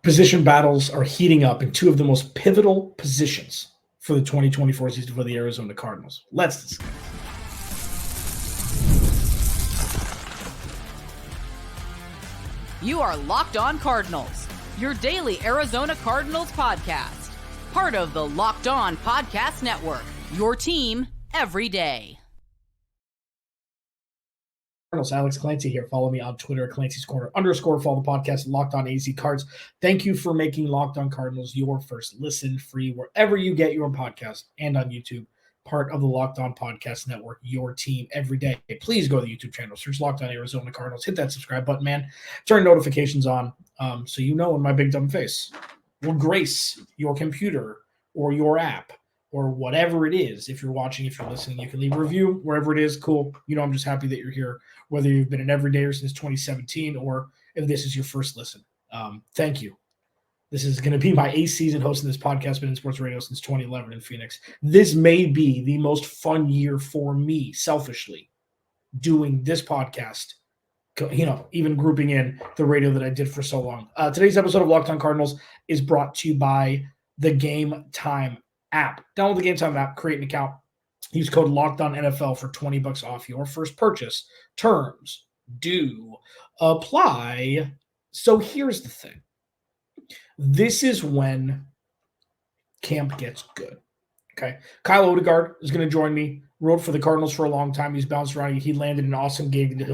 Position battles are heating up in two of the most pivotal positions for the 2024 season for the Arizona Cardinals. Let's discuss. You are Locked On Cardinals, your daily Arizona Cardinals podcast. Part of the Locked On Podcast Network, your team every day. Cardinals, Alex Clancy here. Follow me on Twitter at Clancy's Corner _. Follow the podcast Locked On AZ Cards. Thank you for making Locked On Cardinals your first listen, free wherever you get your podcast and on YouTube. Part of the Locked On Podcast Network, your team every day. Please go to the YouTube channel, search Locked On Arizona Cardinals, hit that subscribe button, man. Turn notifications on so you know when my big dumb face will grace your computer or your app or whatever it is. If you're watching, if you're listening, you can leave a review wherever it is. Cool. You know, I'm just happy that you're here, whether you've been an everydayer since 2017 or if this is your first listen. Thank you. This is going to be my 8th season hosting this podcast, been in sports radio since 2011 in Phoenix. This may be the most fun year for me, selfishly, doing this podcast, you know, even grouping in the radio that I did for so long. Today's episode of Locked On Cardinals is brought to you by the Game Time app. Download the Game Time app, create an account, use code LOCKEDONNFL for $20 off your first purchase. Terms do apply. So here's the thing. This is when camp gets good. Okay. Kyle Odegard is going to join me. Wrote for the Cardinals for a long time. He's bounced around. He landed an awesome gig that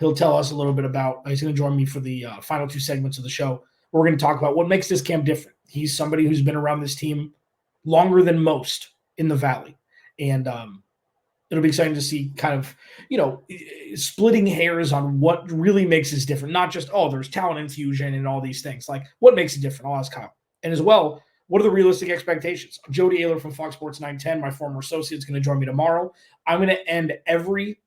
he'll tell us a little bit about. He's going to join me for the final 2 segments of the show. We're going to talk about what makes this camp different. He's somebody who's been around this team longer than most in the Valley. And it'll be exciting to see kind of, you know, splitting hairs on what really makes us different. Not just, oh, there's talent infusion and all these things. Like, what makes it different? I'll ask Kyle. And as well, what are the realistic expectations? Jody Ayler from Fox Sports 910, my former associate, is going to join me tomorrow. I'm going to end every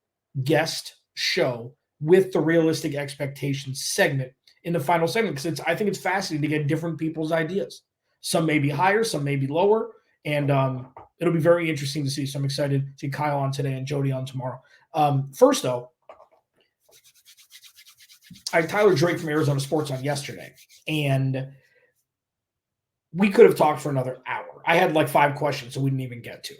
guest show with the realistic expectations segment in the final segment because I think it's fascinating to get different people's ideas. Some may be higher, some may be lower, and it'll be very interesting to see. So I'm excited to see Kyle on today and Jody on tomorrow. First, though, I had Tyler Drake from Arizona Sports on yesterday, and we could have talked for another hour. I had like 5 questions, so we didn't even get to.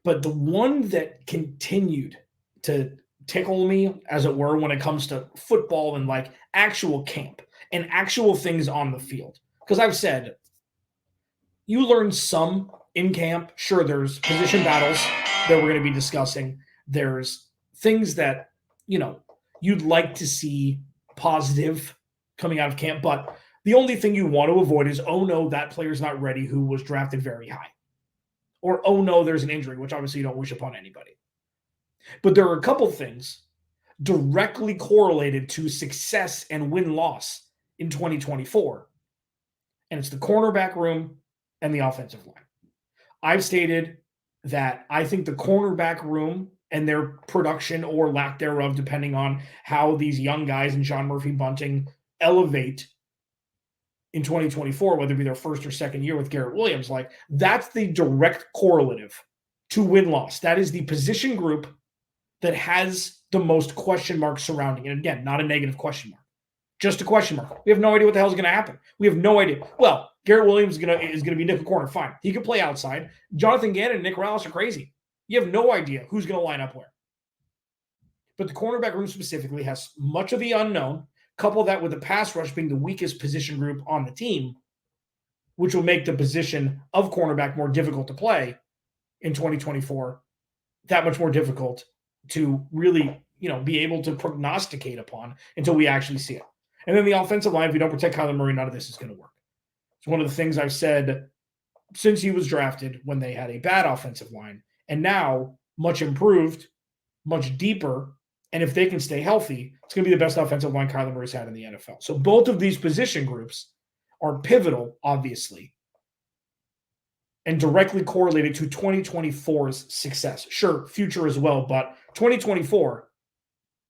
But the one that continued to tickle me, as it were, when it comes to football and like actual camp and actual things on the field. Because I've said, you learn some in camp. Sure, there's position battles that we're going to be discussing. There's things that, you know, you'd like to see positive coming out of camp. But the only thing you want to avoid is, oh, no, that player's not ready who was drafted very high. Or, oh, no, there's an injury, which obviously you don't wish upon anybody. But there are a couple things directly correlated to success and win-loss in 2024. And it's the cornerback room and the offensive line. I've stated that I think the cornerback room and their production or lack thereof, depending on how these young guys and John Murphy-Bunting elevate in 2024, whether it be their first or second year with Garrett Williams, like that's the direct correlative to win-loss. That is the position group that has the most question marks surrounding it. And again, not a negative question mark. Just a question mark. We have no idea what the hell is going to happen. We have no idea. Well, Garrett Williams is going to be nickel corner. Fine. He could play outside. Jonathan Gannon and Nick Rallis are crazy. You have no idea who's going to line up where. But the cornerback room specifically has much of the unknown. Couple that with the pass rush being the weakest position group on the team, which will make the position of cornerback more difficult to play in 2024. That much more difficult to really, you know, be able to prognosticate upon until we actually see it. And then the offensive line, if we don't protect Kyler Murray, none of this is going to work. It's one of the things I've said since he was drafted when they had a bad offensive line. And now, much improved, much deeper, and if they can stay healthy, it's going to be the best offensive line Kyler Murray's had in the NFL. So both of these position groups are pivotal, obviously, and directly correlated to 2024's success. Sure, future as well, but 2024,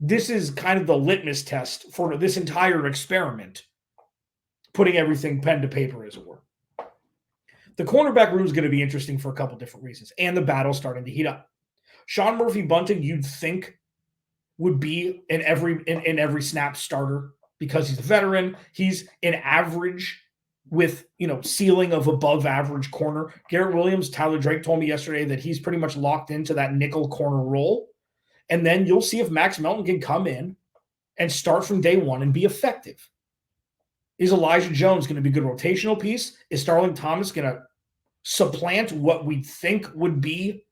this is kind of the litmus test for this entire experiment, putting everything pen to paper, as it were. The cornerback room is going to be interesting for a couple different reasons, and the battle's starting to heat up. Sean Murphy-Bunting, you'd think, would be in every snap starter because he's a veteran. He's an average with, ceiling of above average corner. Garrett Williams, Tyler Drake told me yesterday that he's pretty much locked into that nickel corner role. And then you'll see if Max Melton can come in and start from day one and be effective. Is Elijah Jones going to be a good rotational piece? Is Starling Thomas going to supplant what we think would be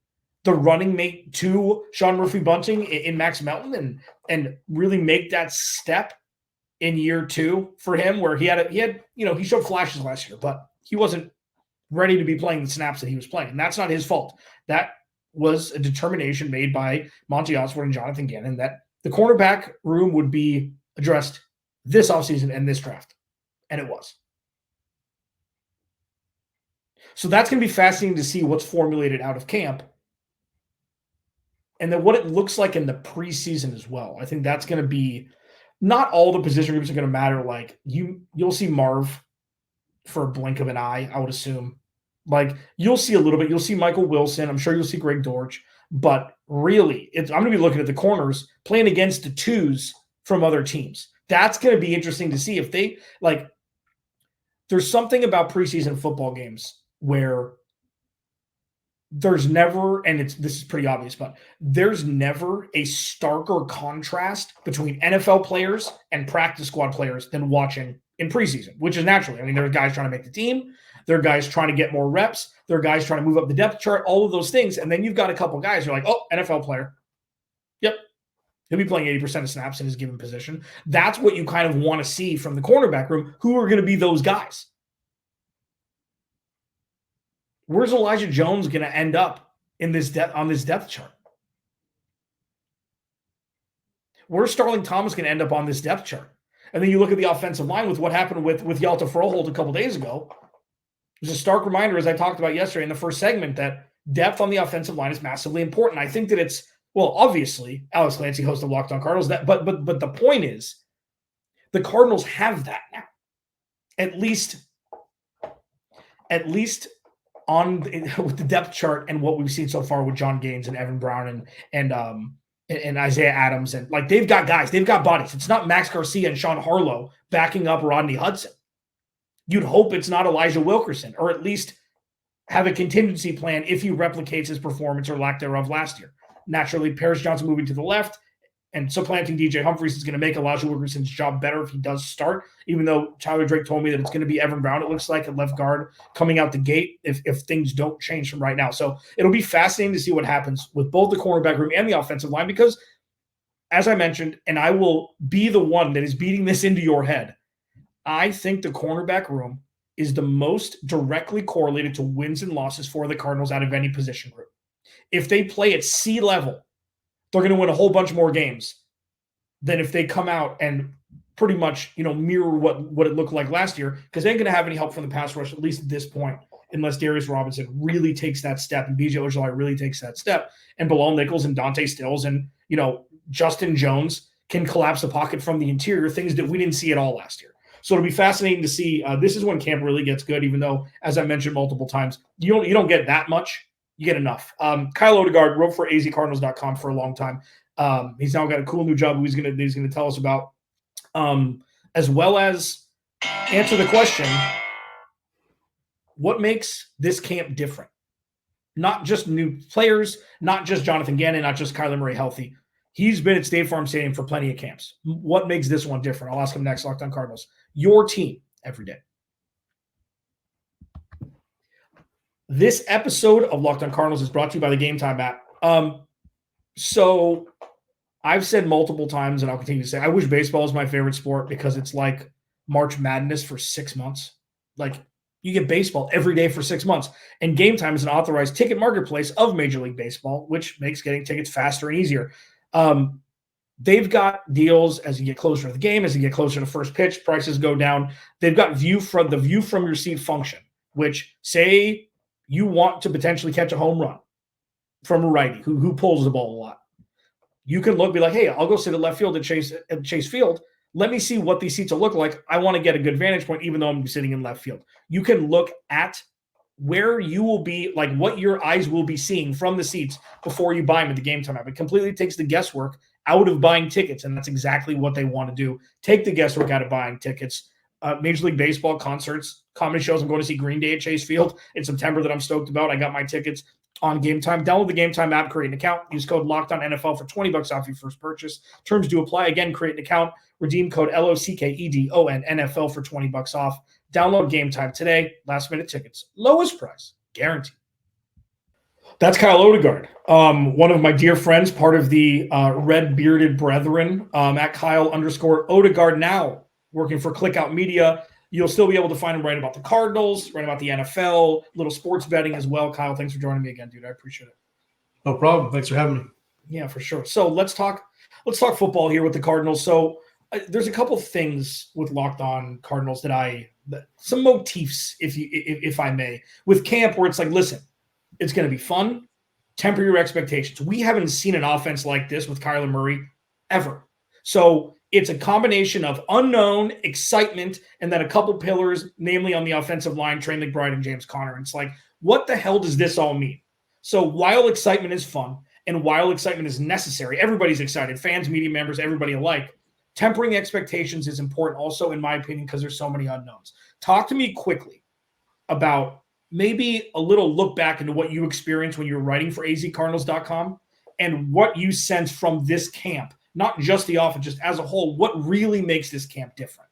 the running mate to Sean Murphy-Bunting in Max Melton and really make that step in year 2 for him, where he showed flashes last year, but he wasn't ready to be playing the snaps that he was playing. And that's not his fault. That was a determination made by Monty Osborne and Jonathan Gannon that the cornerback room would be addressed this offseason and this draft. And it was. So that's going to be fascinating to see what's formulated out of camp. And then what it looks like in the preseason as well. I think that's going to be, not all the position groups are going to matter. Like you'll see Marv for a blink of an eye, I would assume. Like you'll see a little bit. You'll see Michael Wilson. I'm sure you'll see Greg Dortch. But really, I'm going to be looking at the corners playing against the twos from other teams. That's going to be interesting to see if they there's something about preseason football games where there's never, and this is pretty obvious, but there's never a starker contrast between NFL players and practice squad players than watching in preseason, which is naturally. I mean, there are guys trying to make the team. There are guys trying to get more reps. There are guys trying to move up the depth chart, all of those things. And then you've got a couple guys who are like, oh, NFL player. Yep. He'll be playing 80% of snaps in his given position. That's what you kind of want to see from the cornerback room. Who are going to be those guys? Where's Elijah Jones going to end up on this depth chart? Where's Starling Thomas going to end up on this depth chart? And then you look at the offensive line with what happened with Hjalte Froholt a couple days ago. There's a stark reminder, as I talked about yesterday in the first segment, that depth on the offensive line is massively important. I think that it's, well, obviously, Alex Clancy, host of Locked On Cardinals, but the point is, the Cardinals have that now. At least on with the depth chart and what we've seen so far with Jon Gaines and Evan Brown and Isaiah Adams, and they've got guys, they've got bodies. It's not Max Garcia and Sean Harlow backing up Rodney Hudson. You'd hope it's not Elijah Wilkerson, or at least have a contingency plan if he replicates his performance or lack thereof last year. Naturally, Paris Johnson moving to the left and supplanting DJ Humphries is going to make Elijah Wilkerson's job better if he does start, even though Tyler Drake told me that it's going to be Evan Brown, it looks like, at left guard coming out the gate if things don't change from right now. So it'll be fascinating to see what happens with both the cornerback room and the offensive line because, as I mentioned, and I will be the one that is beating this into your head, I think the cornerback room is the most directly correlated to wins and losses for the Cardinals out of any position group. If they play at C level, they're going to win a whole bunch more games than if they come out and pretty much, mirror what it looked like last year, because they ain't going to have any help from the pass rush, at least at this point, unless Darius Robinson really takes that step and BJ Ojolari really takes that step, and Bilal Nichols and Dante Stills and, Justin Jones can collapse the pocket from the interior, things that we didn't see at all last year. So it'll be fascinating to see. This is when camp really gets good, even though, as I mentioned multiple times, you don't get that much. You get enough. Kyle Odegard wrote for azcardinals.com for a long time. He's now got a cool new job he's going to tell us about, as well as answer the question, what makes this camp different? Not just new players, not just Jonathan Gannon, not just Kyler Murray healthy. He's been at State Farm Stadium for plenty of camps. What makes this one different? I'll ask him next. Locked On Cardinals. Your team every day. This episode of Locked On Cardinals is brought to you by the Game Time app. So I've said multiple times, and I'll continue to say, I wish baseball is my favorite sport because it's like March Madness for 6 months. Like, you get baseball every day for 6 months. And Game Time is an authorized ticket marketplace of Major League Baseball, which makes getting tickets faster and easier. They've got deals as you get closer to the game, as you get closer to first pitch, prices go down. They've got the view from your seat function, which, say you want to potentially catch a home run from a righty who pulls the ball a lot. You can be like, hey, I'll go sit at left field at Chase Field. Let me see what these seats will look like. I want to get a good vantage point, even though I'm sitting in left field. You can look at where you will be, like what your eyes will be seeing from the seats before you buy them at the Game Time app. It completely takes the guesswork out of buying tickets, and that's exactly what they want to do. Take the guesswork out of buying tickets. Major League Baseball concerts, comedy shows. I'm going to see Green Day at Chase Field in September that I'm stoked about. I got my tickets on Game Time. Download the Game Time app, create an account. Use code LOCKEDONNFL for $20 off your first purchase. Terms do apply. Again, create an account. Redeem code LOCKEDONNFL for $20 off. Download Game Time today. Last minute tickets. Lowest price. Guaranteed. That's Kyle Odegard, one of my dear friends, part of the Red Bearded Brethren, at Kyle_Odegard now, working for Clickout Media. You'll still be able to find him right about the Cardinals, right about the NFL, little sports betting as well. Kyle, thanks for joining me again, dude. I appreciate it. No problem. Thanks for having me. Yeah, for sure. So let's talk football here with the Cardinals. So there's a couple things with Locked On Cardinals some motifs, if I may, with camp where it's like, listen, it's going to be fun. Temper your expectations. We haven't seen an offense like this with Kyler Murray ever. So it's a combination of unknown, excitement, and then a couple pillars, namely on the offensive line, Trey McBride and James Conner. And it's like, what the hell does this all mean? So while excitement is fun and while excitement is necessary, everybody's excited, fans, media members, everybody alike, tempering expectations is important also, in my opinion, because there's so many unknowns. Talk to me quickly about maybe a little look back into what you experienced when you were writing for azcardinals.com and what you sense from this camp, not just the offense, just as a whole, what really makes this camp different?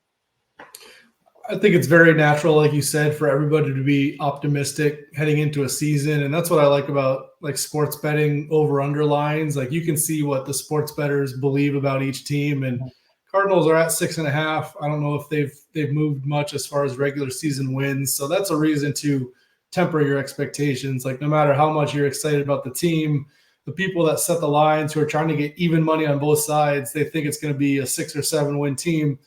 I think it's very natural, like you said, for everybody to be optimistic heading into a season. And that's what I like about like sports betting over-under lines. Like you can see what the sports bettors believe about each team. And Cardinals are at 6.5. I don't know if they've moved much as far as regular season wins. So that's a reason to temper your expectations. Like no matter how much you're excited about the team, the people that set the lines who are trying to get even money on both sides, they think it's going to be a 6 or 7 win team.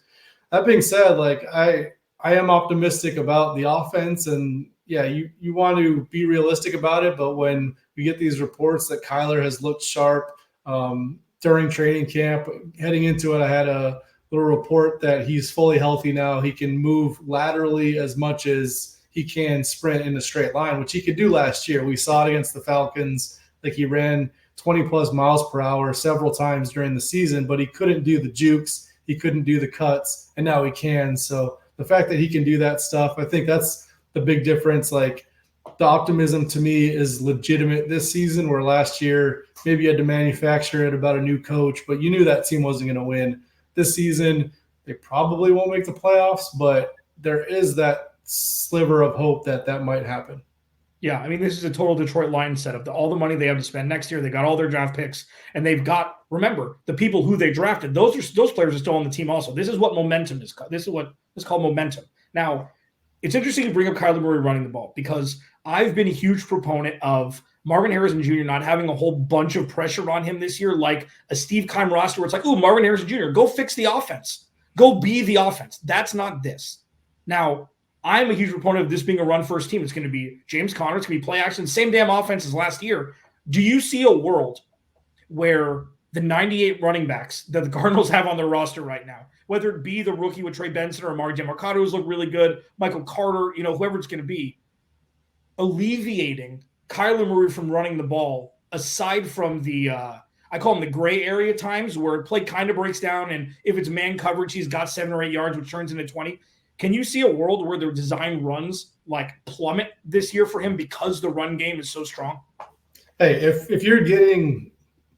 That being said, like I am optimistic about the offense, and yeah, you want to be realistic about it. But when we get these reports that Kyler has looked sharp during training camp, heading into it, I had a little report that he's fully healthy now. He can move laterally as much as he can sprint in a straight line, which he could do last year. We saw it against the Falcons. Like he ran 20 plus miles per hour several times during the season, but he couldn't do the jukes. He couldn't do the cuts, and now he can. So the fact that he can do that stuff, I think that's the big difference. Like the optimism to me is legitimate this season, where last year maybe you had to manufacture it about a new coach, but you knew that team wasn't going to win. This season, they probably won't make the playoffs, but there is that sliver of hope that might happen. Yeah, I mean, this is a total Detroit Lions setup. All the money they have to spend next year, they got all their draft picks, and they've got, remember, the people who they drafted, those players are still on the team also. This is what momentum is. This is what is called momentum. Now, it's interesting to bring up Kyler Murray running the ball, because I've been a huge proponent of Marvin Harrison Jr. not having a whole bunch of pressure on him this year, like a Steve Keim roster where it's like, ooh, Marvin Harrison Jr., go fix the offense. Go be the offense. That's not this. Now, I'm a huge proponent of this being a run-first team. It's going to be James Conner. It's going to be play action. Same damn offense as last year. Do you see a world where the 98 running backs that the Cardinals have on their roster right now, whether it be the rookie with Trey Benson or Amari DeMarcado, who's looked really good, Michael Carter, whoever it's going to be, alleviating Kyler Murray from running the ball, aside from the I call them the gray area times where play kind of breaks down, and if it's man coverage, he's got 7 or 8 yards, which turns into 20. Can you see a world where their design runs like plummet this year for him because the run game is so strong? Hey, if you're getting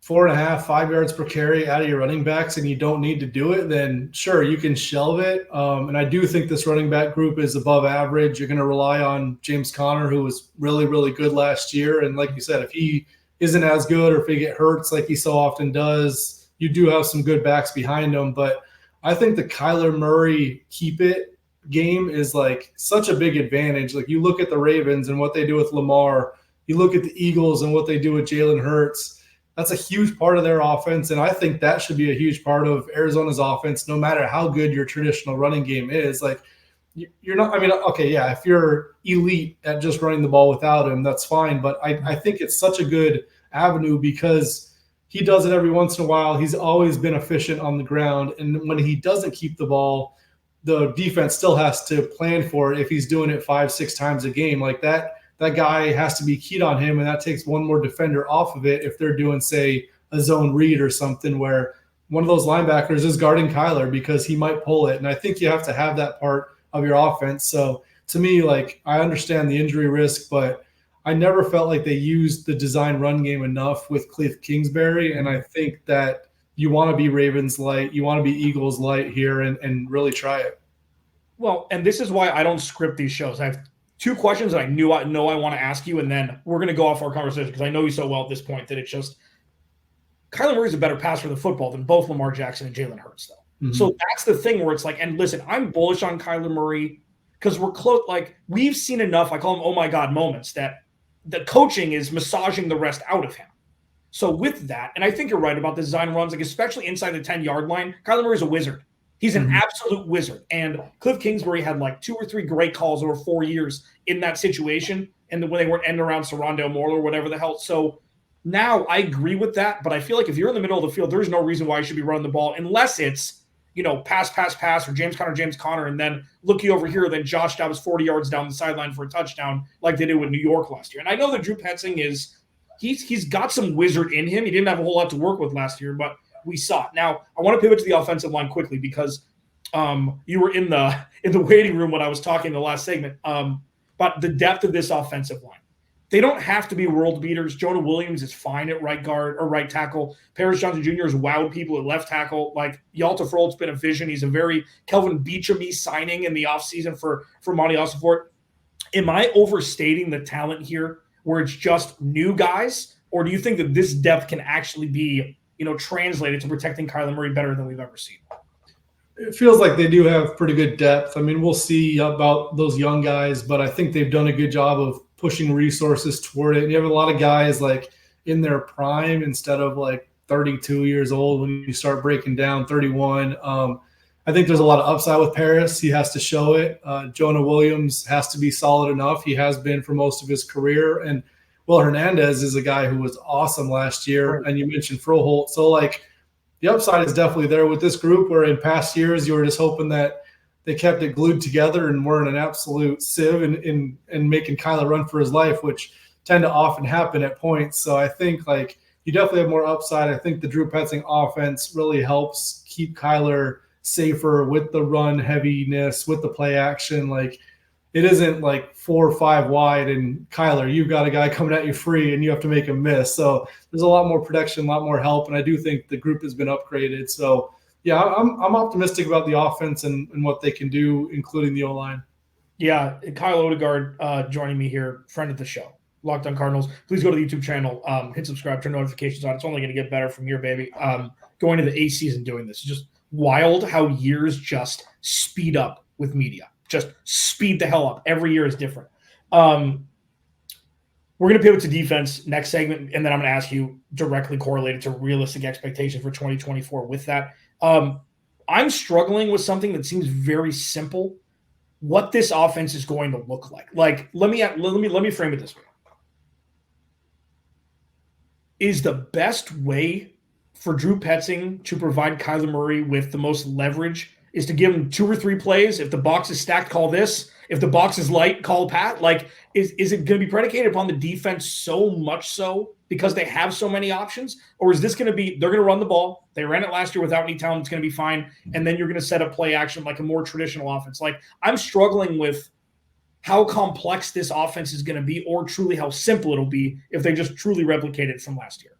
4.5, 5 yards per carry out of your running backs and you don't need to do it, then sure, you can shelve it. And I do think this running back group is above average. You're going to rely on James Conner, who was really, really good last year. And like you said, if he isn't as good or if he get hurts like he so often does, you do have some good backs behind him. But I think the Kyler Murray keep it game is like such a big advantage. Like you look at the Ravens and what they do with Lamar, you look at the Eagles and what they do with Jalen Hurts. That's a huge part of their offense, and I think that should be a huge part of Arizona's offense, no matter how good your traditional running game is. Like you're not, I mean, okay, yeah, if you're elite at just running the ball without him, that's fine, but I think it's such a good avenue because he does it every once in a while. He's always been efficient on the ground, and when he doesn't keep the ball, the defense still has to plan for it if he's doing it 5-6 times a game. Like that guy has to be keyed on him, and that takes one more defender off of it if they're doing, say, a zone read or something where one of those linebackers is guarding Kyler because he might pull it. And I think you have to have that part of your offense. So to me, like, I understand the injury risk, but I never felt like they used the design run game enough with Cliff Kingsbury. And I think that you want to be Ravens light, you want to be Eagles light here and really try it. Well, and this is why I don't script these shows. I have two questions that I know I want to ask you, and then we're going to go off our conversation because I know you so well at this point that it's just Kyler Murray's a better passer of the football than both Lamar Jackson and Jalen Hurts, though. Mm-hmm. So that's the thing where it's like, and listen, I'm bullish on Kyler Murray because we're close. Like, we've seen enough, I call them oh my God moments, that the coaching is massaging the rest out of him. So with that, and I think you're right about the design runs, like especially inside the 10-yard line, Kyler Murray's a wizard. He's an absolute wizard. And Cliff Kingsbury had like 2 or 3 great calls over 4 years in that situation, and when they weren't ending around Rondale Moore or whatever the hell. So now I agree with that, but I feel like if you're in the middle of the field, there's no reason why you should be running the ball unless it's, pass, or James Conner, and then looky over here, then Josh Dobbs 40 yards down the sideline for a touchdown like they did with New York last year. And I know that Drew Petzing he's got some wizard in him. He didn't have a whole lot to work with last year, but we saw it. Now, I want to pivot to the offensive line quickly because you were in the waiting room when I was talking in the last segment about the depth of this offensive line. They don't have to be world beaters. Jonah Williams is fine at right guard or right tackle. Paris Johnson Jr. has wowed people at left tackle. Like, Yalta Frold's been a vision. He's a very Kelvin Beacham-y signing in the offseason for Monty Ossenfort. Am I overstating the talent here where it's just new guys? Or do you think that this depth can actually be, translated to protecting Kyler Murray better than we've ever seen? It feels like they do have pretty good depth. I mean, we'll see about those young guys, but I think they've done a good job of pushing resources toward it. And you have a lot of guys like in their prime instead of like 32 years old when you start breaking down 31. I think there's a lot of upside with Paris. He has to show it. Jonah Williams has to be solid enough. He has been for most of his career. And Will Hernandez is a guy who was awesome last year. And you mentioned Froholt. So, like, the upside is definitely there with this group, where in past years you were just hoping that they kept it glued together and weren't an absolute sieve in making Kyler run for his life, which tend to often happen at points. So I think, like, you definitely have more upside. I think the Drew Petzing offense really helps keep Kyler safer with the run heaviness, with the play action. Like, it isn't like 4 or 5 wide and Kyler, you've got a guy coming at you free and you have to make him miss. So there's a lot more protection, a lot more help. And I do think the group has been upgraded. So yeah, I'm optimistic about the offense and what they can do, including the O-line. Yeah, Kyle Odegard joining me here, friend of the show, Locked On Cardinals. Please go to the YouTube channel, hit subscribe, turn notifications on. It's only going to get better from here, baby. Going into the 8th season doing this. It's just wild how years just speed up with media. Just speed the hell up. Every year is different. We're going to pivot to defense next segment, and then I'm going to ask you directly correlated to realistic expectations for 2024 with that. I'm struggling with something that seems very simple. What this offense is going to look like. Like, let me frame it this way. Is the best way for Drew Petzing to provide Kyler Murray with the most leverage is to give him 2 or 3 plays? If the box is stacked, call this. If the box is light, call Pat. Like, is it going to be predicated upon the defense so much so because they have so many options? Or is this going to be, they're going to run the ball. They ran it last year without any talent. It's going to be fine. And then you're going to set up play action like a more traditional offense. Like, I'm struggling with how complex this offense is going to be, or truly how simple it'll be if they just truly replicate it from last year.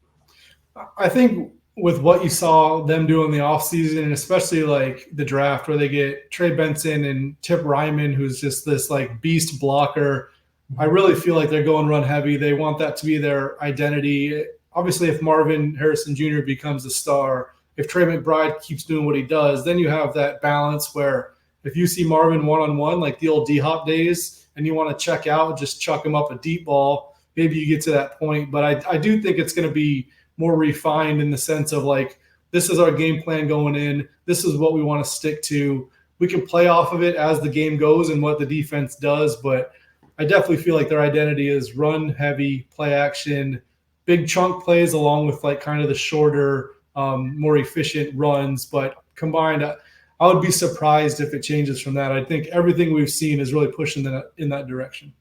I think with what you saw them do in the offseason, and especially like the draft where they get Trey Benson and Tip Ryman, who's just this like beast blocker, I really feel like they're going run heavy. They want that to be their identity. Obviously, if Marvin Harrison Jr. becomes a star, if Trey McBride keeps doing what he does, then you have that balance where if you see Marvin one-on-one, like the old D-Hop days, and you want to check out, just chuck him up a deep ball, maybe you get to that point. But I do think it's going to be more refined in the sense of like, this is our game plan going in. This is what we want to stick to. We can play off of it as the game goes and what the defense does. But I definitely feel like their identity is run heavy, play action, big chunk plays along with like kind of the shorter, more efficient runs. But combined, I would be surprised if it changes from that. I think everything we've seen is really pushing in that direction.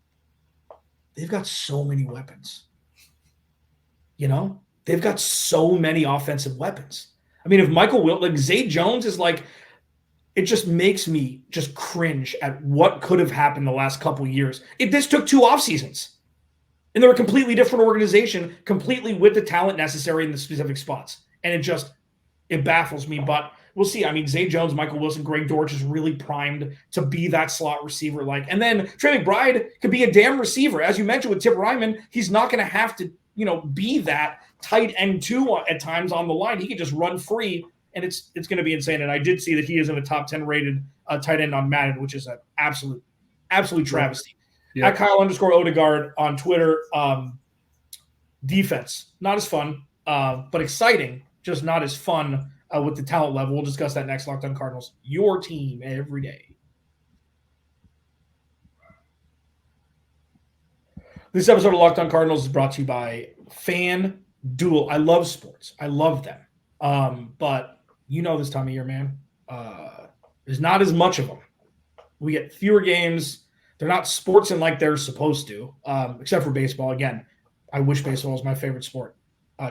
They've got so many weapons. You know, they've got so many offensive weapons. I mean, if Zay Jones is like, it just makes me just cringe at what could have happened the last couple of years. This took 2 off seasons, and they're a completely different organization, completely with the talent necessary in the specific spots. And it baffles me, but we'll see. I mean, Zay Jones, Michael Wilson, Greg Dortch is really primed to be that slot receiver. And then Trey McBride could be a damn receiver. As you mentioned with Tip Ryman, he's not going to have to, be that tight end 2 at times on the line. He can just run free, and it's going to be insane. And I did see that he is in a top 10 rated tight end on Madden, which is an absolute travesty. Yeah. At Kyle_Odegard on Twitter. Defense, not as fun, but exciting, just not as fun with the talent level. We'll discuss that next. Locked On Cardinals, your team every day. This episode of Locked On Cardinals is brought to you by FanDuel. I love sports. I love them. But this time of year, man, there's not as much of them. We get fewer games. They're not sportsing like they're supposed to, except for baseball. Again, I wish baseball was my favorite sport.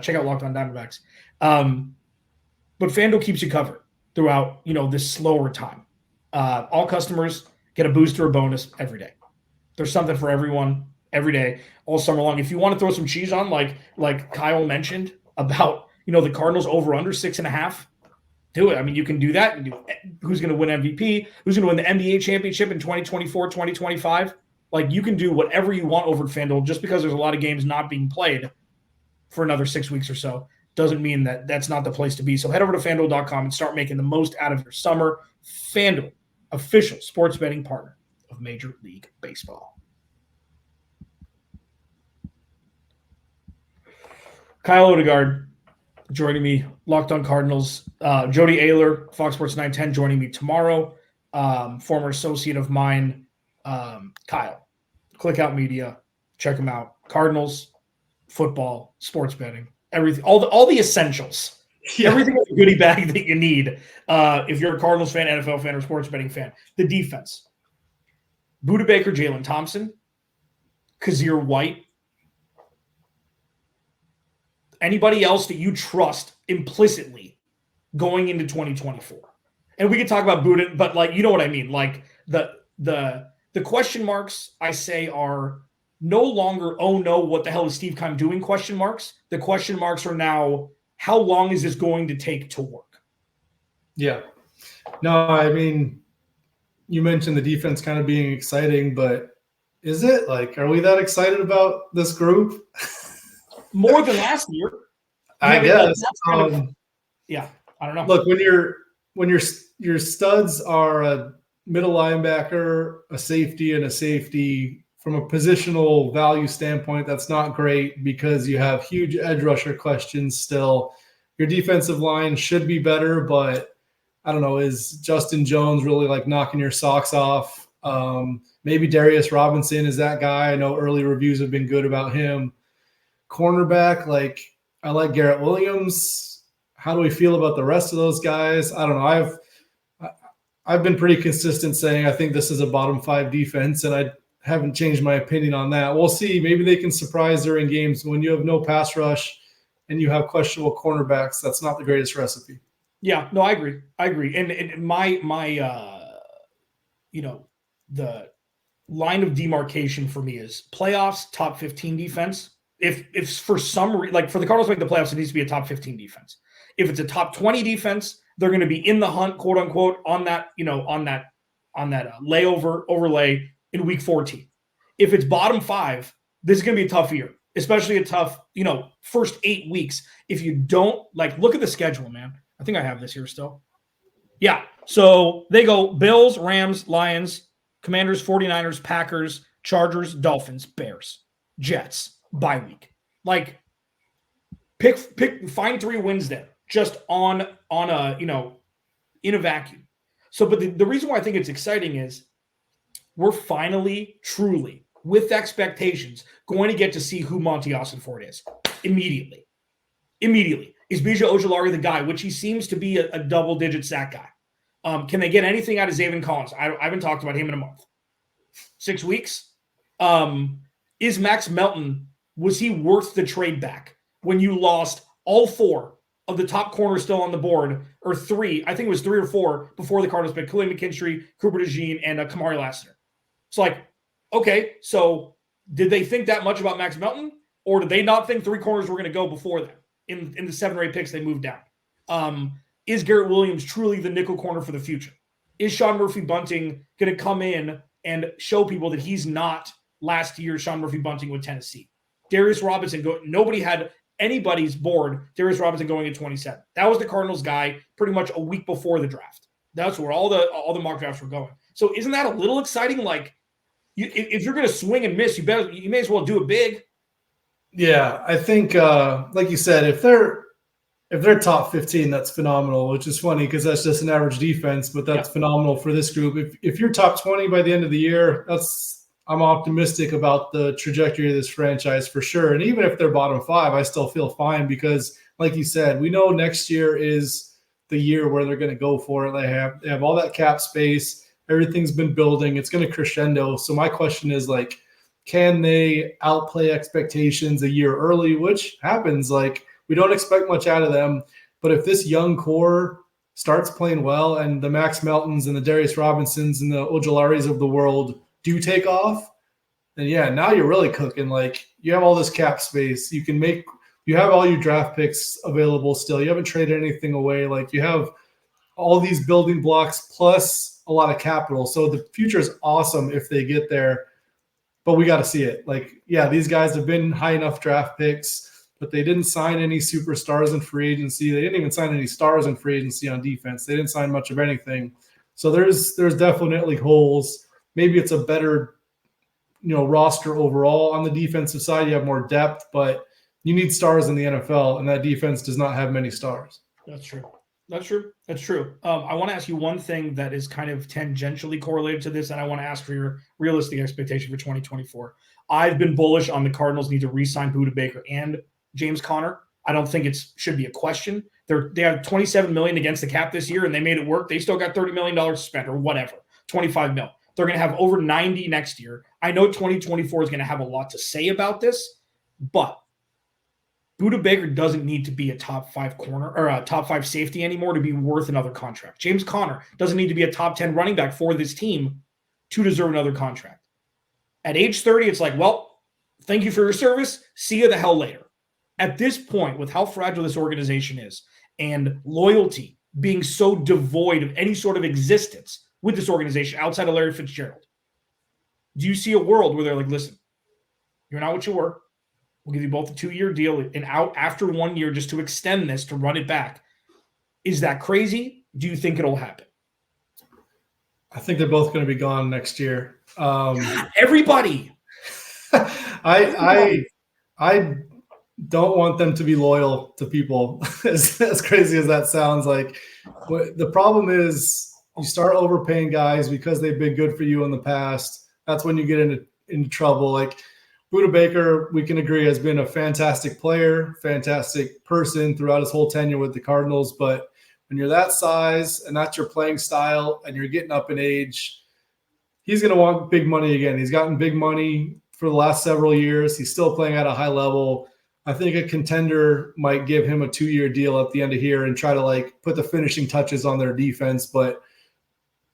Check out Locked On Diamondbacks. But FanDuel keeps you covered throughout, this slower time. All customers get a booster or bonus every day. There's something for everyone every day, all summer long. If you want to throw some cheese on, like Kyle mentioned about, the Cardinals over under 6.5, do it. I mean, you can do that. And who's going to win MVP? Who's going to win the NBA championship in 2024, 2025? You can do whatever you want over at FanDuel. Just because there's a lot of games not being played for another 6 weeks or so doesn't mean that that's not the place to be. So head over to FanDuel.com and start making the most out of your summer. FanDuel, official sports betting partner of Major League Baseball. Kyle Odegard joining me, Locked On Cardinals. Jody Ayler, Fox Sports 910, joining me tomorrow. Former associate of mine, Kyle, Clickout Media. Check him out. Cardinals, football, sports betting, everything, all the essentials. Yeah. Everything in the goodie bag that you need if you're a Cardinals fan, NFL fan, or sports betting fan. The defense. Budda Baker, Jalen Thompson, Kazir White. Anybody else that you trust implicitly going into 2024. And we could talk about Budda, but you know what I mean? The question marks I say are no longer, oh no, what the hell is Steve Keim doing question marks. The question marks are now, how long is this going to take to work? Yeah. No, I mean, you mentioned the defense kind of being exciting, but is it? Are we that excited about this group? More than last year. I guess. I don't know. Look, when your studs are a middle linebacker, a safety, and a safety, from a positional value standpoint, that's not great because you have huge edge rusher questions still. Your defensive line should be better, but I don't know, is Justin Jones really knocking your socks off? Maybe Darius Robinson is that guy. I know early reviews have been good about him. Cornerback, I like Garrett Williams. How do we feel about the rest of those guys? I don't know. I've been pretty consistent saying I think this is a bottom 5 defense, and I haven't changed my opinion on that. We'll see. Maybe they can surprise during games. When you have no pass rush and you have questionable cornerbacks, that's not the greatest recipe. Yeah, no, I agree. And my the line of demarcation for me is playoffs, top 15 defense. If for some reason, for the Cardinals to make the playoffs, it needs to be a top 15 defense. If it's a top 20 defense, they're going to be in the hunt, quote unquote, on that layover overlay in week 14. If it's bottom 5, this is going to be a tough year, especially a tough, first 8 weeks. If you don't look at the schedule, man. I think I have this here still. Yeah. So they go Bills, Rams, Lions, Commanders, 49ers, Packers, Chargers, Dolphins, Bears, Jets. Bye week. Find 3 wins there just on a, in a vacuum. So, but the reason why I think it's exciting is we're finally, truly, with expectations, going to get to see who Monty Ossenfort is immediately. Is Bija Ojulari the guy, which he seems to be a double-digit sack guy? Can they get anything out of Zaven Collins? I haven't talked about him in a month. 6 weeks? Is Max Melton, was he worth the trade back? when you lost all 4 of the top corners still on the board, or 3, I think it was 3 or 4 before the Cardinals picked Khalil McKinstry, Cooper DeJean, and Kamari Lassiter. It's like, okay, so did they think that much about Max Melton, or did they not think 3 corners were going to go before them in the 7 or 8 picks they moved down? Is Garrett Williams truly the nickel corner for the future? Is Sean Murphy-Bunting going to come in and show people that he's not last year's Sean Murphy-Bunting with Tennessee? Darius Robinson, nobody had anybody's board Darius Robinson going at 27. That was the Cardinals guy pretty much a week before the draft. That's where all the mock drafts were going. So isn't that a little exciting? Like, if you're going to swing and miss, you may as well do it big. Yeah, I think, like you said, if they're top 15, that's phenomenal, which is funny because that's just an average defense, but that's phenomenal for this group. If you're top 20 by the end of the year, I'm optimistic about the trajectory of this franchise for sure. And even if they're bottom 5, I still feel fine because, like you said, we know next year is the year where they're going to go for it. They have all that cap space. Everything's been building. It's going to crescendo. So my question is, like, can they outplay expectations a year early, which happens. Like, we don't expect much out of them. But if this young core starts playing well and the Max Meltons and the Darius Robinsons and the Ojolaris of the world do take off, then yeah, now you're really cooking. Like, you have all this cap space. You have all your draft picks available still. You haven't traded anything away. Like, you have all these building blocks plus a lot of capital. So the future is awesome if they get there, but we got to see it. Like, yeah, these guys have been high enough draft picks, but they didn't sign any superstars in free agency. They didn't even sign any stars in free agency on defense. They didn't sign much of anything. So there's definitely holes. Maybe it's a better, roster overall on the defensive side. You have more depth, but you need stars in the NFL, and that defense does not have many stars. That's true. I want to ask you one thing that is kind of tangentially correlated to this, and I want to ask for your realistic expectation for 2024. I've been bullish on the Cardinals need to re-sign Budda Baker and James Conner. I don't think it should be a question. They have $27 million against the cap this year, and they made it work. They still got $30 million to spend, or whatever, $25 million. They're going to have over 90 next year. I know 2024 is going to have a lot to say about this, but Budda Baker doesn't need to be a top 5 corner or a top 5 safety anymore to be worth another contract. James Conner doesn't need to be a top 10 running back for this team to deserve another contract. At age 30, it's like, well, thank you for your service. See you the hell later. At this point, with how fragile this organization is and loyalty being so devoid of any sort of existence with this organization outside of Larry Fitzgerald, do you see a world where they're like, listen, you're not what you were. We'll give you both a 2-year deal and out after 1 year just to extend this, to run it back. Is that crazy? Do you think it'll happen? I think they're both going to be gone next year. Everybody. I don't want them to be loyal to people, as crazy as that sounds. Like, the problem is you start overpaying guys because they've been good for you in the past. That's when you get into trouble. Like, Budda Baker, we can agree, has been a fantastic player, fantastic person throughout his whole tenure with the Cardinals. But when you're that size and that's your playing style and you're getting up in age, he's going to want big money again. He's gotten big money for the last several years. He's still playing at a high level. I think a contender might give him a 2-year deal at the end of here and try to put the finishing touches on their defense. But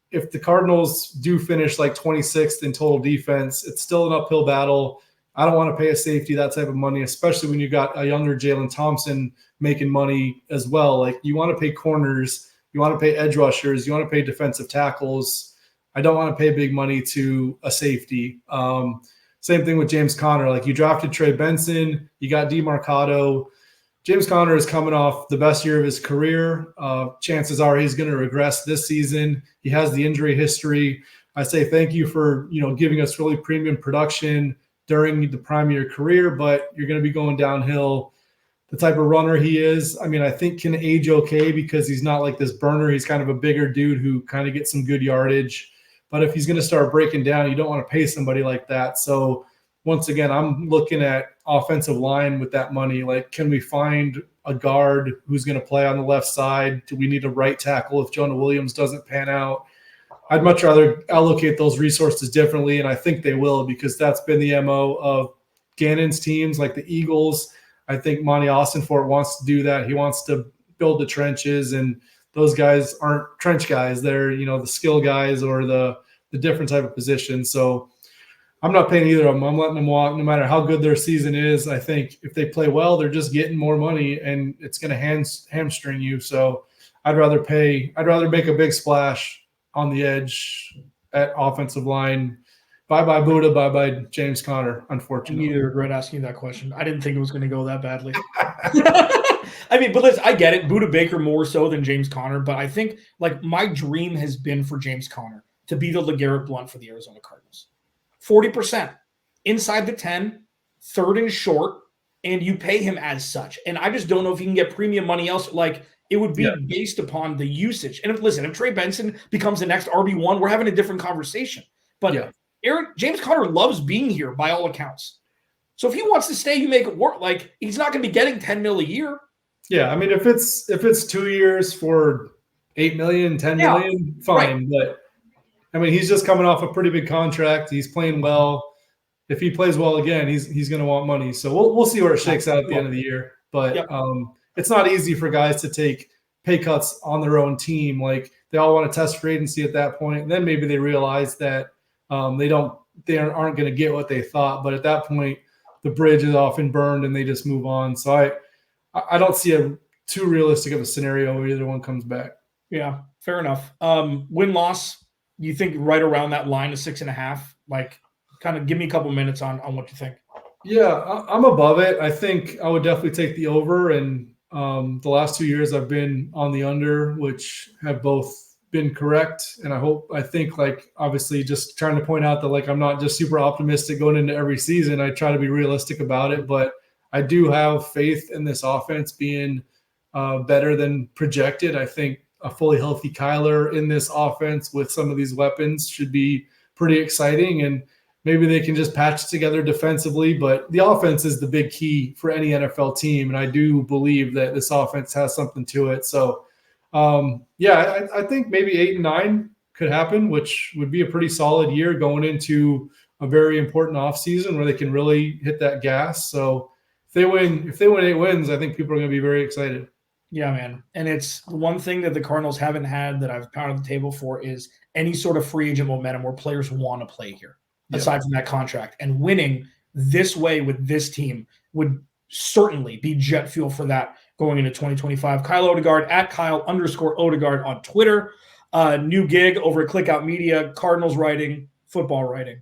if the Cardinals do finish 26th in total defense, it's still an uphill battle. I don't want to pay a safety that type of money, especially when you got a younger Jalen Thompson making money as well. You want to pay corners, you want to pay edge rushers, you want to pay defensive tackles. I don't want to pay big money to a safety. Same thing with James Conner. You drafted Trey Benson, you got DeMarcado. James Conner is coming off the best year of his career. Chances are he's going to regress this season. He has the injury history. I say thank you for giving us really premium production during the prime of your career, but you're going to be going downhill. The type of runner he is, I think can age okay because he's not this burner. He's kind of a bigger dude who kind of gets some good yardage. But if he's going to start breaking down, you don't want to pay somebody like that. So once again, I'm looking at offensive line with that money. Can we find a guard who's going to play on the left side? Do we need a right tackle if Jonah Williams doesn't pan out? I'd much rather allocate those resources differently, and I think they will because that's been the MO of Gannon's teams, like the Eagles. I think Monty Austinfort wants to do that. He wants to build the trenches, and those guys aren't trench guys. They're, the skill guys or the different type of position. So I'm not paying either of them. I'm letting them walk no matter how good their season is. I think if they play well, they're just getting more money, and it's going to hamstring you. So I'd rather make a big splash on the edge at offensive line. Bye-bye Buddha, bye-bye James Conner, unfortunately. I need to regret asking that question. I didn't think it was going to go that badly. I mean, but listen, I get it. Buddha Baker more so than James Conner, but I think my dream has been for James Conner to be the LeGarrette Blount for the Arizona Cardinals. 40% inside the 10, third and short, and you pay him as such. And I just don't know if you can get premium money else. It would be based upon the usage. And if Trey Benson becomes the next RB1, we're having a different conversation. But James Conner loves being here by all accounts. So if he wants to stay, you make it work. He's not going to be getting $10 million a year. Yeah, I mean, if it's 2 years for $8 million, $10 million, fine. Right. But I mean, he's just coming off a pretty big contract. He's playing well. If he plays well again, he's going to want money. So we'll see where it shakes out at the end of the year. But it's not easy for guys to take pay cuts on their own team. They all want to test free agency at that point. And then maybe they realize that they aren't going to get what they thought. But at that point, the bridge is often burned and they just move on. So I don't see a too realistic of a scenario where either one comes back. Yeah, fair enough. Win-loss, you think right around that line of 6.5? Kind of give me a couple minutes on what you think. Yeah, I'm above it. I think I would definitely take the over. And the last 2 years I've been on the under, which have both been correct. And I think obviously just trying to point out that I'm not just super optimistic going into every season. I try to be realistic about it, but I do have faith in this offense being better than projected. I think a fully healthy Kyler in this offense with some of these weapons should be pretty exciting, and maybe they can just patch it together defensively. But the offense is the big key for any NFL team, and I do believe that this offense has something to it. So, I think maybe 8-9 could happen, which would be a pretty solid year going into a very important offseason where they can really hit that gas. So if they win 8 wins, I think people are going to be very excited. Yeah, man. And it's the one thing that the Cardinals haven't had that I've pounded the table for is any sort of free agent momentum where players want to play here, aside from that contract. And winning this way with this team would certainly be jet fuel for that going into 2025. Kyle Odegard at Kyle_Odegard on Twitter. New gig over at Clickout Media, Cardinals writing, football writing,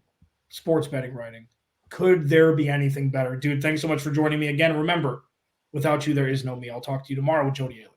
sports betting writing. Could there be anything better? Dude, thanks so much for joining me again. Remember, without you, there is no me. I'll talk to you tomorrow with Jody Ayler.